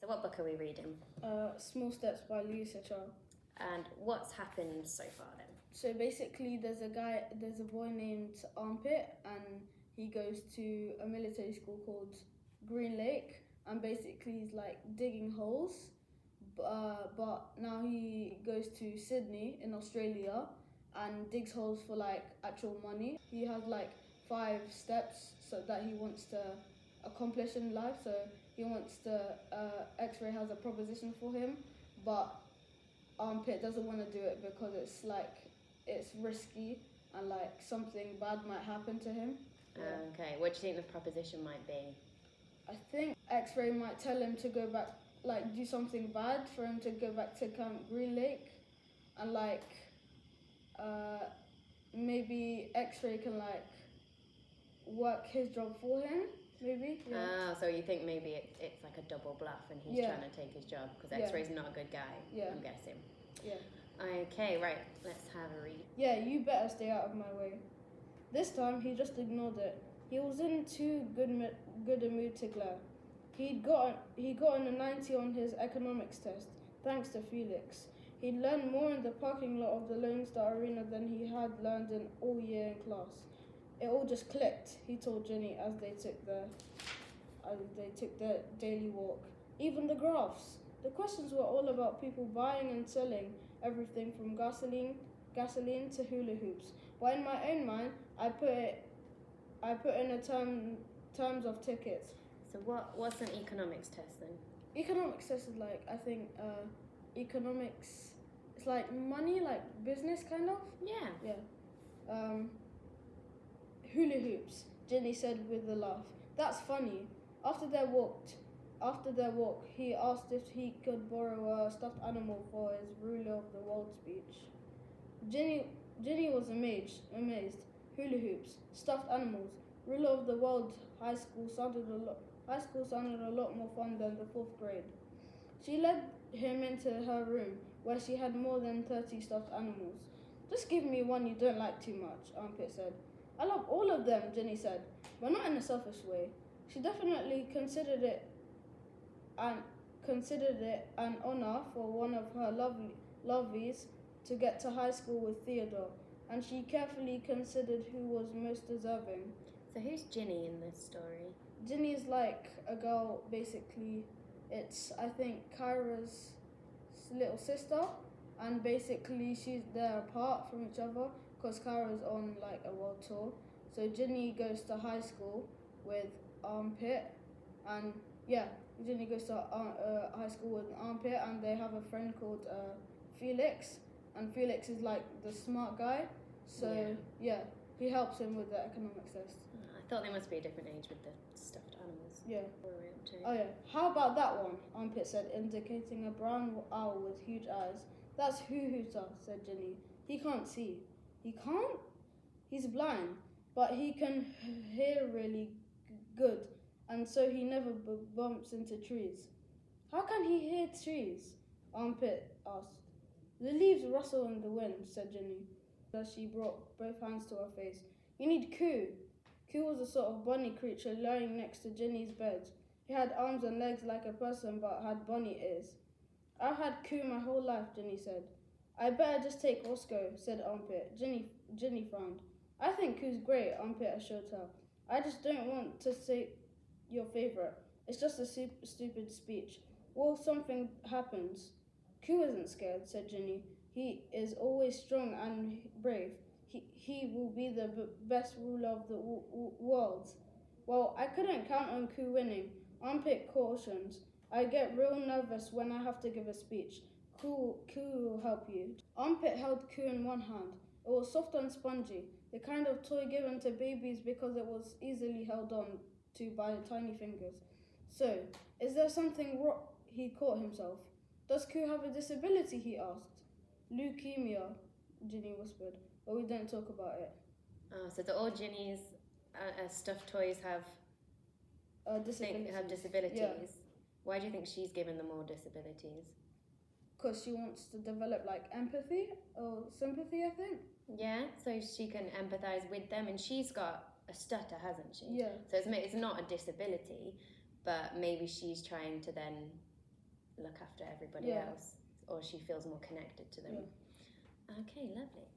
So what book are we reading? Small Steps by Lisa Chow. And what's happened so far then? So basically, there's a boy named Armpit, and he goes to a military school called Green Lake, and basically he's like digging holes. But now he goes to Sydney in Australia and digs holes for like actual money. He has like 5 steps so that he wants to accomplish in life. So he wants to X-Ray has a proposition for him, but Armpit doesn't want to do it because it's risky and like something bad might happen to him. Okay, what do you think the proposition might be? I think X-Ray might tell him to go back, like do something bad for him to go back to Camp Green Lake, and like maybe X-Ray can like work his job for him, maybe. Yeah. So you think maybe it's like a double bluff and he's trying to take his job because X-Ray's not a good guy, I'm guessing. Yeah. Okay, right, let's have a read. Yeah, you better stay out of my way. This time he just ignored it. He was in too good a mood to glare. He'd gotten a 90 on his economics test, thanks to Felix. He'd learned more in the parking lot of the Lone Star Arena than he had learned in all year in class. It all just clicked, he told Jenny as they took their daily walk. Even the graphs. The questions were all about people buying and selling everything from gasoline to hula hoops. But in my own mind, I put in a terms of tickets. So what's an economics test then? Economics test is like, I think economics, it's like money, like business kind of. Yeah. Yeah. Hula hoops, Jenny said with a laugh. That's funny. After their walk, he asked if he could borrow a stuffed animal for his ruler of the world speech. Jenny was amazed. Hula hoops, stuffed animals, ruler of the world. High school sounded a lot more fun than the 4th grade. She led him into her room where she had more than 30 stuffed animals. Just give me one you don't like too much, Armpit said. I love all of them, Jenny said, but not in a selfish way. She definitely considered it an honor for one of her lovies to get to high school with Theodore, and she carefully considered who was most deserving. So who's Ginny in this story? Ginny is like a girl, basically. It's, I think, Kyra's little sister, and basically they're apart from each other because Kyra's on like a world tour. So Ginny goes to high school with Armpit, and Ginny goes to high school with Armpit, and they have a friend called Felix, and Felix is like the smart guy. So he helps him with the economics test. I thought there must be a different age with the stuffed animals. Yeah. What are we up to? Oh yeah. How about that one? Armpit said, indicating a brown owl with huge eyes. That's Hooter, said Ginny. He can't see. He can't? He's blind, but he can hear really good, and so he never bumps into trees. How can he hear trees? Armpit asked. The leaves rustle in the wind, said Ginny, as she brought both hands to her face. You need Coo. Coo was a sort of bunny creature lying next to Ginny's bed. He had arms and legs like a person but had bunny ears. I've had Coo my whole life, Ginny said. I better just take Roscoe, said Armpit. Ginny frowned. I think Coo's great, Armpit assured her. I just don't want to say your favourite. It's just a stupid speech. Well, something happens. Coo isn't scared, said Ginny. He is always strong and brave. He will be the best ruler of the world. Well, I couldn't count on Coo winning. Armpit cautions. I get real nervous when I have to give a speech. Coo will help you. Armpit held Coo in one hand. It was soft and spongy, the kind of toy given to babies because it was easily held on to by tiny fingers. So, is there something wrong? He caught himself. Does Coo have a disability? He asked. Leukemia, Ginny whispered, but we don't talk about it. Oh, so all Ginny's stuffed toys have disabilities. Yeah. Why do you think she's given them all disabilities? Because she wants to develop like empathy or sympathy, I think. Yeah, so she can empathise with them, and she's got a stutter, hasn't she? Yeah. So it's not a disability, but maybe she's trying to then look after everybody Yeah. else, or she feels more connected to them. Yeah. Okay, lovely.